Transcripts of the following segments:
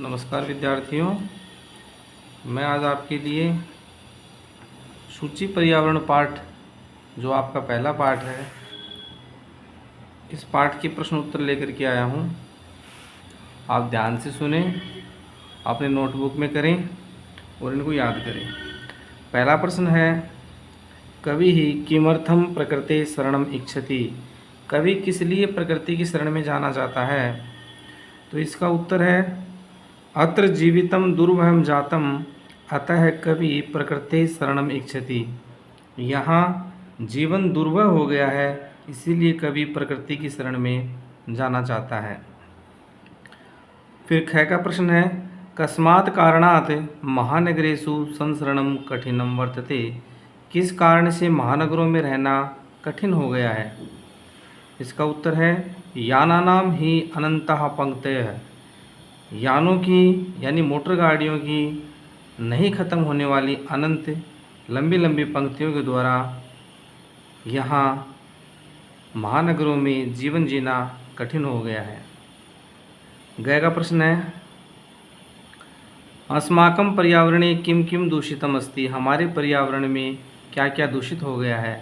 नमस्कार विद्यार्थियों, मैं आज आपके लिए सूची पर्यावरण पाठ जो आपका पहला पाठ है, इस पाठ के प्रश्न उत्तर लेकर के आया हूँ। आप ध्यान से सुने, अपने नोटबुक में करें और इनको याद करें। पहला प्रश्न है, कवि ही किमर्थम प्रकृते शरणम इच्छति। कवि किस लिए प्रकृति की शरण में जाना चाहता है? तो इसका उत्तर है, अत्र जीवितम दुर्वहम जातम अतः कवि प्रकृते शरणम इच्छति। यहाँ जीवन दुर्वह हो गया है, इसीलिए कवि प्रकृति की शरण में जाना चाहता है। फिर ख का प्रश्न है, कस्मात् कारणात् महानगरेषु संसरणम कठिनम वर्तते। किस कारण से महानगरों में रहना कठिन हो गया है? इसका उत्तर है, यानानाम ही अनंतः पंक्तयः। यानों की यानी मोटर गाड़ियों की नहीं ख़त्म होने वाली अनंत लंबी लंबी पंक्तियों के द्वारा यहाँ महानगरों में जीवन जीना कठिन हो गया है। ग का प्रश्न है, अस्माकं पर्यावरणे किम किम दूषितम अस्ति। हमारे पर्यावरण में क्या क्या दूषित हो गया है?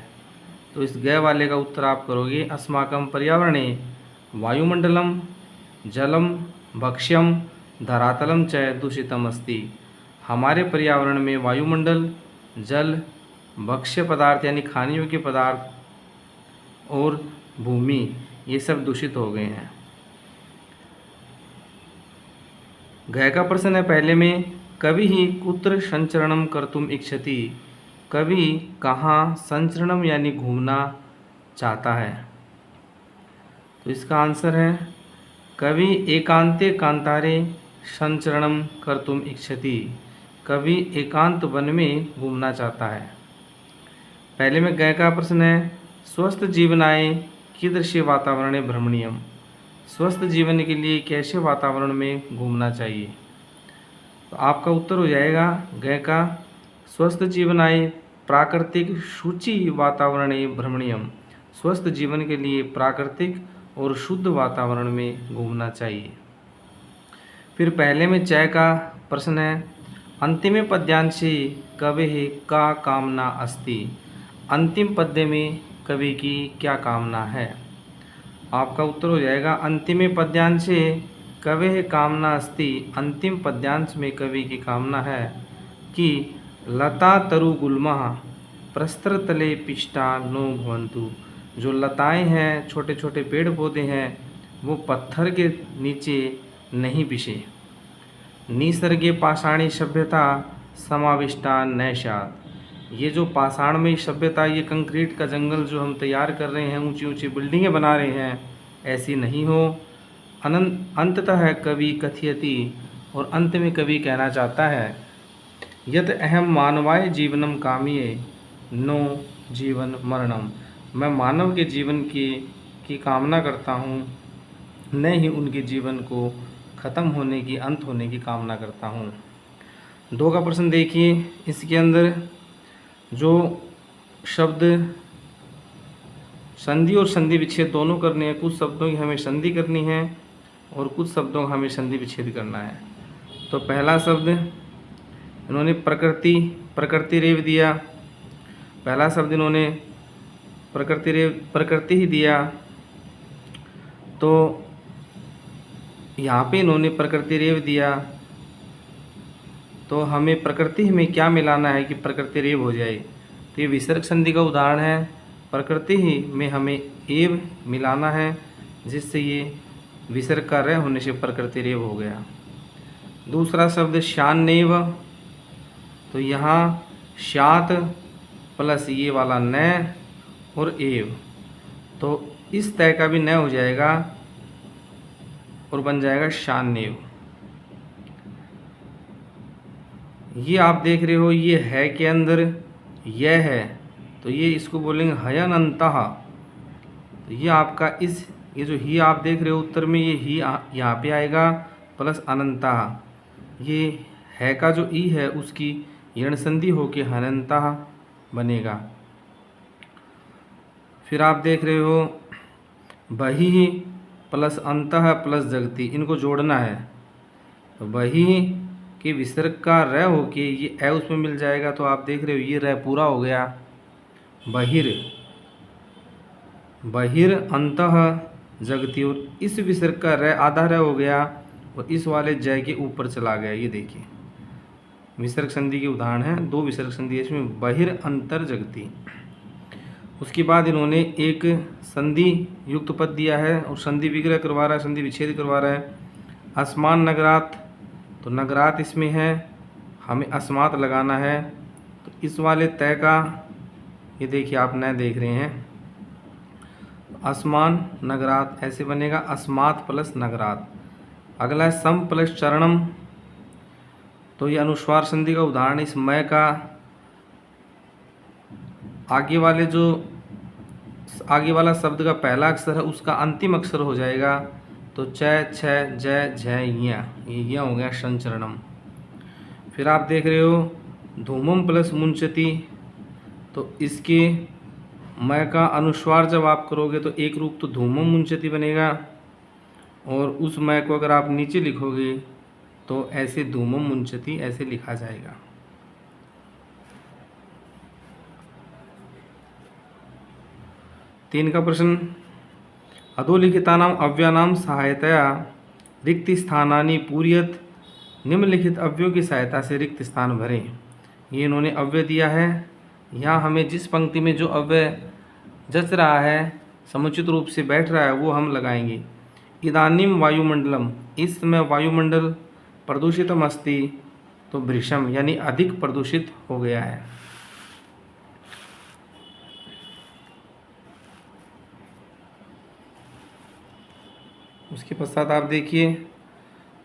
तो इस ग वाले का उत्तर आप करोगे, अस्माकं पर्यावरणे वायुमंडलम जलम भक्ष्यम धरातलम च दूषितम अस्ति। हमारे पर्यावरण में वायुमंडल, जल, भक्ष्य पदार्थ यानी खाने योग्य पदार्थ और भूमि, ये सब दूषित हो गए हैं। घ का प्रश्न है पहले में, कवि ही कुत्र संचरणम कर्तुम इच्छति। कवि कहाँ संचरणम यानी घूमना चाहता है? तो इसका आंसर है, कवि एकांते कांतारे संचरणम कर्तुम इच्छति। कवि एकांत वन में घूमना चाहता है। पहले में ग का प्रश्न है, स्वस्थ जीवनाय कीदृशे वातावरणे भ्रमणीयम। स्वस्थ जीवन के लिए कैसे वातावरण में घूमना चाहिए? तो आपका उत्तर हो जाएगा ग का, स्वस्थ जीवनाय प्राकृतिक शुचि वातावरणे भ्रमणीयम। स्वस्थ जीवन के लिए प्राकृतिक और शुद्ध वातावरण में घूमना चाहिए। फिर पहले में च का प्रश्न है, अंतिम पद्यांशे कवेः का कामना अस्ति। अंतिम पद्य में कवि की क्या कामना है? आपका उत्तर हो जाएगा, अंतिम पद्यांशे कवेः कामना अस्ति। अंतिम पद्यांश में कवि की कामना है कि लता तरु गुल्मः प्रस्तर तले पिष्टा नो भवन्तु। जो लताएं हैं, छोटे छोटे पेड़ पौधे हैं, वो पत्थर के नीचे नहीं बिछे। निसर्गे पाषाणी सभ्यता समाविष्टा न स्यात्। ये जो पाषाण में सभ्यता, ये कंक्रीट का जंगल जो हम तैयार कर रहे हैं, ऊंची ऊंची बिल्डिंगें बना रहे हैं, ऐसी नहीं हो। अंततः कवि कथयति, और अंत में कवि कहना चाहता है, यत् अहम मानवाय जीवनम कामये नो जीवन मरणम। मैं मानव के जीवन की कामना करता हूँ, न ही उनके जीवन को ख़त्म होने की, अंत होने की कामना करता हूँ। 2 का प्रश्न देखिए, इसके अंदर जो शब्द संधि और संधि विच्छेद दोनों करने हैं। कुछ शब्दों की हमें संधि करनी है और कुछ शब्दों का हमें संधि विच्छेद करना है। तो पहला शब्द इन्होंने प्रकृति रेव दिया। पहला शब्द इन्होंने प्रकृति ही दिया, तो यहाँ पे इन्होंने प्रकृति रेव दिया, तो हमें प्रकृति में क्या मिलाना है कि प्रकृति रेव हो जाए? तो ये विसर्ग संधि का उदाहरण है। प्रकृति ही में हमें एव मिलाना है, जिससे ये विसर्ग का रह होने से प्रकृति रेव हो गया। दूसरा शब्द श्यान्नेव, तो यहाँ श्यात प्लस ये वाला न और एव, तो इस तय का भी न हो जाएगा और बन जाएगा श्यान्नेव। ये आप देख रहे हो, ये है के अंदर यह है, तो ये इसको बोलेंगे हयनंतः। तो ये आपका ये जो ही आप देख रहे हो उत्तर में, ये ही यहाँ पे आएगा प्लस अनंतः। ये है का जो ई है उसकी यण संधि होके हनंतः बनेगा। फिर आप देख रहे हो बहिः प्लस अंतः प्लस जगति, इनको जोड़ना है। तो वही के विसर्ग का र होके ये ए उसमें मिल जाएगा, तो आप देख रहे हो ये र पूरा हो गया। बहिर, बहिर अंतः जगती, और इस विसर्ग का र आधा र हो गया और इस वाले जय के ऊपर चला गया। ये देखिए विसर्ग संधि के उदाहरण हैं, दो विसर्ग संधि है इसमें, बहिर अंतर जगती। उसके बाद इन्होंने एक संधि युक्त पद दिया है और संधि विग्रह करवा रहा है, संधि विच्छेद करवा रहा है। असमान नगरात, तो नगरात इसमें है, हमें अस्मात लगाना है। तो इस वाले तय का ये देखिए आप न देख रहे हैं, असमान नगरात ऐसे बनेगा, अस्मात प्लस नगरात। अगला है सम प्लस चरणम, तो ये अनुस्वार संधि का उदाहरण है। इस मय का आगे वाला शब्द का पहला अक्षर है उसका अंतिम अक्षर हो जाएगा, तो च छ जय झय ये हो गया संचरणम। फिर आप देख रहे हो धूमम प्लस मुंचती, तो इसके मय का अनुस्वार जब आप करोगे तो एक रूप तो धूमम मुंचती बनेगा, और उस मय को अगर आप नीचे लिखोगे तो ऐसे धूमम मुंचती ऐसे लिखा जाएगा। तीन का प्रश्न, अधोलिखितानाम अव्ययानाम सहायतया रिक्त स्थानानि पूरयत, निम्नलिखित अव्ययों की सहायता से रिक्त स्थान भरें। ये इन्होंने अव्यय दिया है, यहाँ हमें जिस पंक्ति में जो अव्यय जच रहा है, समुचित रूप से बैठ रहा है, वो हम लगाएंगे। इदानीम वायुमंडलम, इस समय वायुमंडल प्रदूषितम अस्ति, तो भृशम यानी अधिक प्रदूषित हो गया है। उसके पश्चात आप देखिए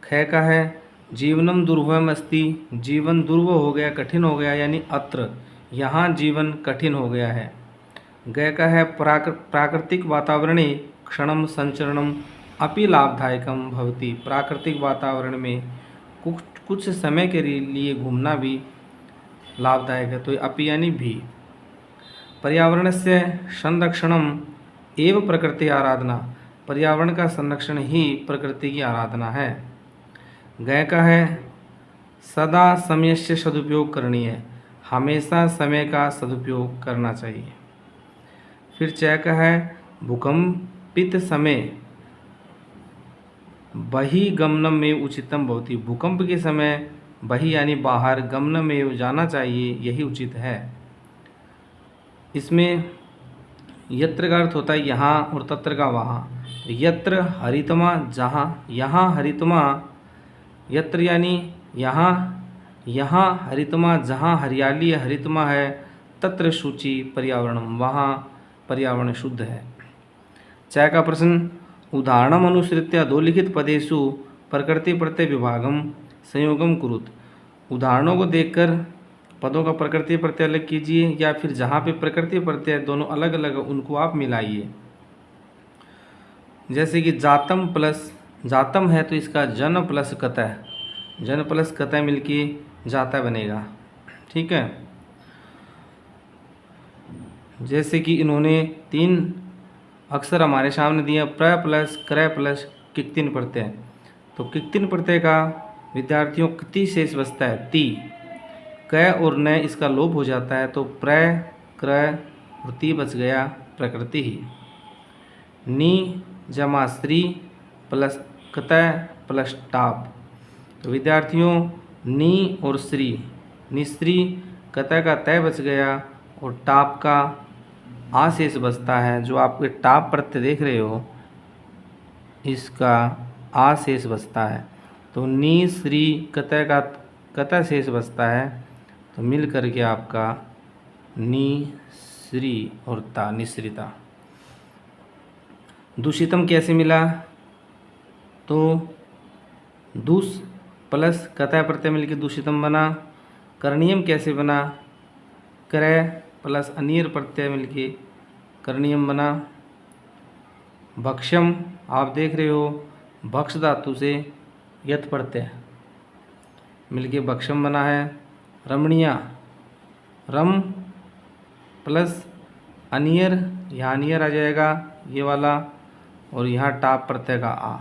ख का है जीवनम दुर्भम अस्ति, जीवन दुर्भ हो गया, कठिन हो गया, यानी अत्र यहाँ जीवन कठिन हो गया है। ग का है प्राकृतिक वातावरणे क्षणम संचरणम अपि लाभदायकम भवति, प्राकृतिक वातावरण में कुछ समय के लिए घूमना भी लाभदायक है, तो अपि यानी भी। पर्यावरण से संरक्षणम एवं प्रकृति आराधना, पर्यावरण का संरक्षण ही प्रकृति की आराधना है। ग का है सदा समय से सदुपयोग करनी है, हमेशा समय का सदुपयोग करना चाहिए। फिर च का है भूकंपित समय बहि गमनम में उचितम भवति, भूकंप के समय बहि यानी बाहर, गमनम में जाना चाहिए, यही उचित है। इसमें यत्र का अर्थ होता है यहाँ और तत्र का वहाँ। यत्र हरितमा जहाँ, यहाँ हरितमा, यत्र यानी यहाँ, यहाँ हरितमा जहाँ हरियाली हरितमा है, तत्र शुचि पर्यावरणम, वहाँ पर्यावरण शुद्ध है। च का प्रश्न, उदाहरणम अनुसृत्य अधोलिखित पदेषु प्रकृति प्रत्यय विभागम संयोगम कुरुत, उदाहरणों को देखकर पदों का प्रकृति प्रत्यय अलग कीजिए, या फिर जहाँ पे प्रकृति प्रत्यय दोनों अलग अलग उनको आप मिलाइए। जैसे कि जातम प्लस जातम है तो इसका जन प्लस कतः, जन प्लस कतः मिलके जाता बनेगा, ठीक है। जैसे कि इन्होंने तीन अक्षर हमारे सामने दिए, प्र प्लस क्रय प्लस किक्तिन प्रत्यय, तो किक्तिन प्रत्यय का विद्यार्थियों किति शेष बचता है, ती। क और न इसका लोप हो जाता है, तो प्र क्रय और ती बच गया, प्रकृति ही। नी जमा श्री प्लस कतः प्लस टाप, तो विद्यार्थियों नी और श्री, निश्री, कतः का तय बच गया और टाप का आशेष बचता है। जो आपके टाप प्रत्यय देख रहे हो इसका आशेष बचता है, तो नी श्री कतः का कतः शेष बचता है, तो मिल करके आपका नी श्री और ता, निश्रिता। दूषितम कैसे मिला, तो दूष प्लस कतः प्रत्यय मिलकर दूषितम बना। करणीयम कैसे बना, क्रय प्लस अनियर प्रत्यय मिलके करणीयम बना। भक्ष्यम आप देख रहे हो भक्ष धातु से यत प्रत्यय मिलके भक्ष्यम बना है। रमणीया, रम प्लस अनियर, यहाँ अनियर आ जाएगा ये वाला, और यहाँ टाप प्रत्यय का आ,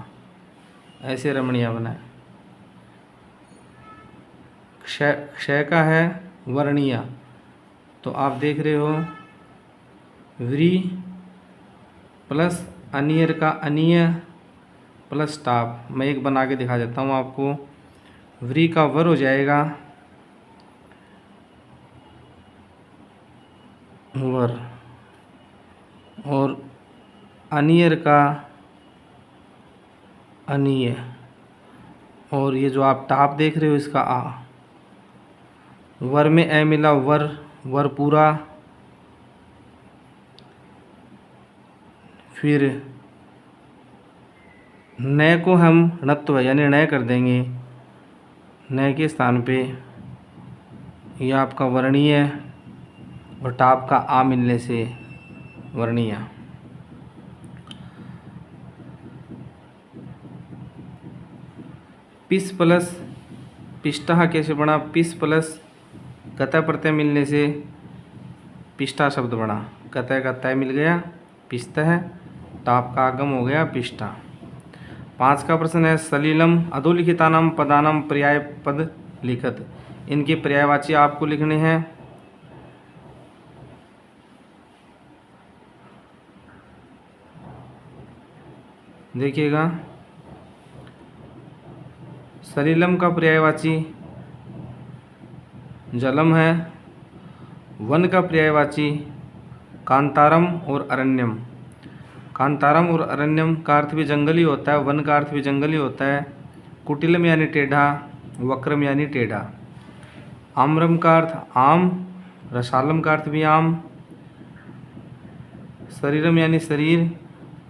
ऐसे रमणीया बना है। क्षय का है वर्णीय, तो आप देख रहे हो व्री प्लस अनियर का अनीय प्लस टाप। मैं एक बना के दिखा देता हूँ आपको। व्री का वर हो जाएगा वर, और अनियर का अनीय, और ये जो आप टाप देख रहे हो इसका आ। वर में ए मिला वर, वर पूरा, फिर नय को हम णत्व यानी नय कर देंगे, नय के स्थान पे ये आपका वर्णीय और टाप का आ मिलने से वर्णीय। पिस प्लस पिष्टा कैसे बना? पिस प्लस कतय प्रत्यय मिलने से पिष्टा शब्द बना। कतय का तय मिल गया, पिष्टः, टाप का आगम हो गया पिष्टा। 5 का प्रश्न है सलीलम अधोलिखितानाम पदानाम पर्याय पद लिखत। इनके पर्यायवाची आपको लिखने हैं। देखिएगा, सलीलम का पर्यायवाची जलम है, वन का पर्यायवाची कांतारम और अरण्यम। कांतारम और अरण्यम का अर्थ भी जंगली होता है, वन का अर्थ भी जंगली होता है। कुटिलम यानी टेढ़ा, वक्रम यानी टेढ़ा। आम्रम का अर्थ आम, रसालम का अर्थ भी आम। शरीरम यानी शरीर,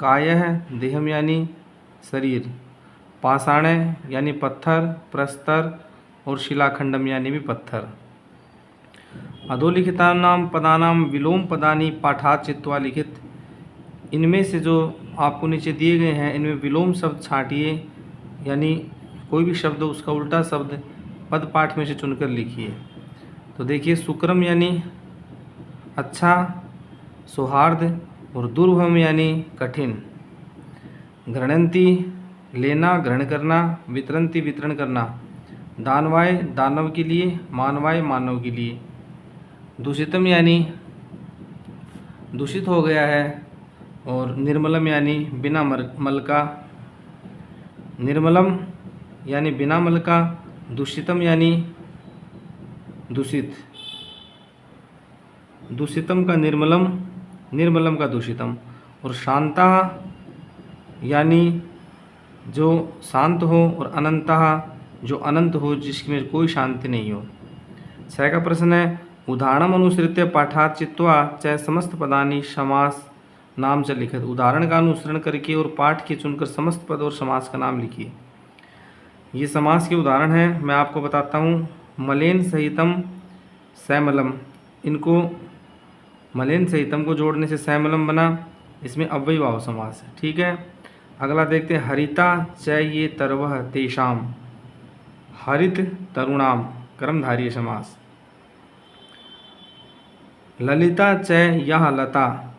कायः देहम यानी शरीर। पाषाण यानी पत्थर, प्रस्तर, और शिलाखंडम यानी भी पत्थर। अधोलिखितानाम पदानाम विलोम पदानी पाठात चित्वा लिखित। इनमें से जो आपको नीचे दिए गए हैं इनमें विलोम शब्द छांटिए, यानी कोई भी शब्द उसका उल्टा शब्द पद पाठ में से चुनकर लिखिए। तो देखिए, सुक्रम यानी अच्छा, सौहार्द, और दुर्भम यानी कठिन। घृणंती लेना, ग्रहण करना, वितरंती वितरण करना। दानवाय दानव के लिए, मानवाय मानव के लिए। दूषितम यानी दूषित हो गया है, और निर्मलम यानी बिना मल का। निर्मलम यानी बिना मल का, दूषितम यानी दूषित, दूषितम का निर्मलम, निर्मलम का दूषितम। और शांता यानी जो शांत हो, और अनंतः जो अनंत हो, जिसमें कोई शांति नहीं हो। 6 का प्रश्न है उदाहरणम अनुसृत्य पाठात चित्वा च समस्त पदानि समास नाम च लिखित। उदाहरण का अनुसरण करके और पाठ के चुनकर समस्त पद और समास का नाम लिखिए। ये समास के उदाहरण हैं, मैं आपको बताता हूँ। मलेन सहितम सैमलम, इनको मलेन सहितम को जोड़ने से सैमलम बना, इसमें अव्ययीभाव समास है। ठीक है, अगला देखते हैं हरिता च ये तरवह तेषाम। हरित तरुणाम कर्मधारय समास। ललिता च यह लता,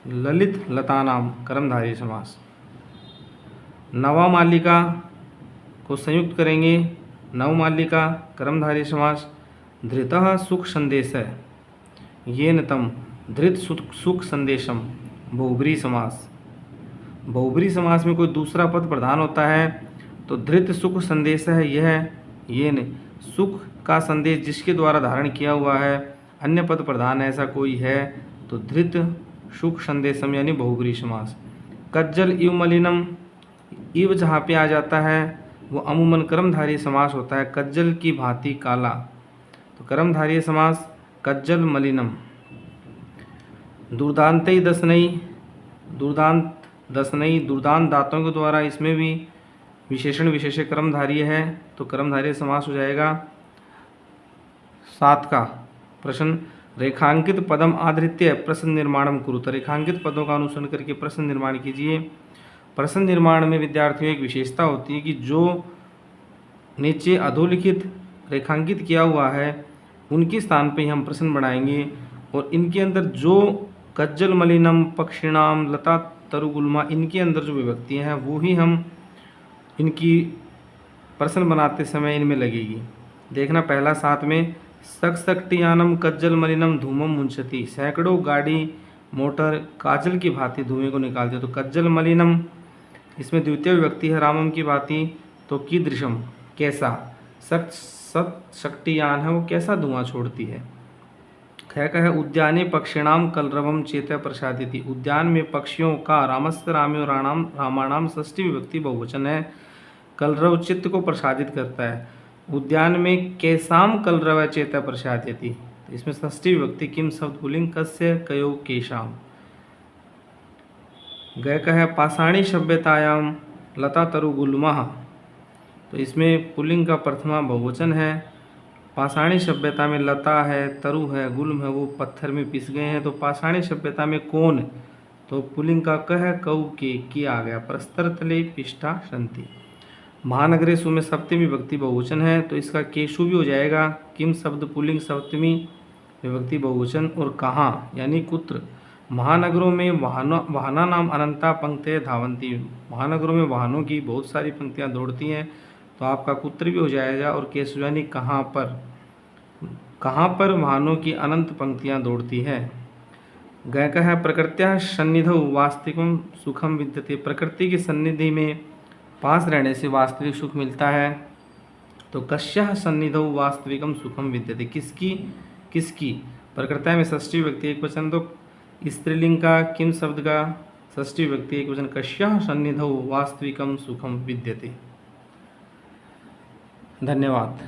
ललित लतानाम कर्मधारय समास। नवा मालिका को संयुक्त करेंगे, नवमालिका कर्मधारय समास। धृतः सुख संदेश है, येन तम धृत सुख संदेशम बहुब्री समास। बहुब्री समास में कोई दूसरा पद प्रधान होता है, तो धृत सुख संदेश है यह, येन सुख का संदेश जिसके द्वारा धारण किया हुआ है, अन्य पद प्रधान ऐसा कोई है, तो धृत सुख संदेशम यानी बहुब्री समास। कज्जल इव मलिनम, इव जहाँ पे आ जाता है वो अमूमन कर्मधारय समास होता है। कज्जल की भांति काला, तो कर्मधारय समास कज्जल मलिनम। दुर्दांतई दसनई, दुर्दांत दसनई, दुर्दांत दांतों के द्वारा, इसमें भी विशेषण विशेषण कर्मधारय है, तो कर्मधारय समास हो जाएगा। 7 का प्रश्न रेखांकित पदम आधृत्य प्रश्न निर्माणम कुरुत। रेखांकित पदों का अनुसरण करके प्रश्न निर्माण कीजिए। प्रश्न निर्माण में विद्यार्थियों एक विशेषता होती है कि जो नीचे अधोलिखित रेखांकित किया हुआ है उनके स्थान पे हम प्रश्न बनाएंगे, और इनके अंदर जो कज्जल मलिनम, पक्षिणाम, लता तरुगुल्मा, इनके अंदर जो विभक्तियाँ हैं वो ही हम इनकी प्रश्न बनाते समय इनमें लगेगी। देखना पहला 7 में सकसक्टियानम कज्जल मलिनम धूमम मुंशति, सैकड़ों गाड़ी मोटर काजल की भांति धुएं को निकालते। तो कज्जल मलिनम, इसमें द्वितीय विभक्ति है रामम की भांति, तो कीदृशम कैसा, सत शक्तियान है वो कैसा धुआं छोड़ती है। ख का है उद्याने पक्षिणाम कलरवम चेत प्रसादिति, उद्यान में पक्षियों का रामस्य राम्यो राणाम रामाणाम षष्ठी विभक्ति बहुवचन है, कलरव चित्त को प्रसादित करता है। उद्यान में कैसाम कलरव चेत प्रसादिति, तो इसमें षष्ठी विभक्ति किम शब्द पुल्लिंग कस्य कयो केशाम। गय का है पाषाणी सभ्यतायाम लता तरु गुल्मः, तो इसमें पुल्लिंग का प्रथमा बहुवचन है। पाषाणी सभ्यता में लता है, तरु है, गुल्म है, वो पत्थर में पिस गए हैं। तो पाषाणी सभ्यता में कौन, तो पुल्लिंग का कह कऊ के की आ गया। प्रस्तर तले पिष्टा संति। महानगरेशु में सप्तमी विभक्ति बहुवचन है, तो इसका केशु भी हो जाएगा। किम शब्द पुल्लिंग सप्तमी विभक्ति बहुवचन। और कहाँ यानी कुत्र। महानगरों में वाहना नाम अनंता पंक्तियाँ धावंती, महानगरों में वाहनों की बहुत सारी पंक्तियाँ दौड़ती हैं, तो आपका कुत्र भी हो जाएगा। और केशु यानी कहाँ पर वाहनों की अनंत पंक्तियाँ दौड़ती है। गय का है प्रकृत्या सन्निधौ वास्तविकम सुखम विद्यते, प्रकृति की सन्निधि में पास रहने से वास्तविक सुख मिलता है। तो कस्याः सन्निधौ वास्तविकम सुखम विद्यते, किसकी प्रकृति में षष्ठी विभक्ति एक वचन, तो स्त्रीलिंग का किम शब्द का षष्ठी विभक्ति एक वचन, कस्याः सन्निधौ वास्तविकम सुखम विद्यते। धन्यवाद।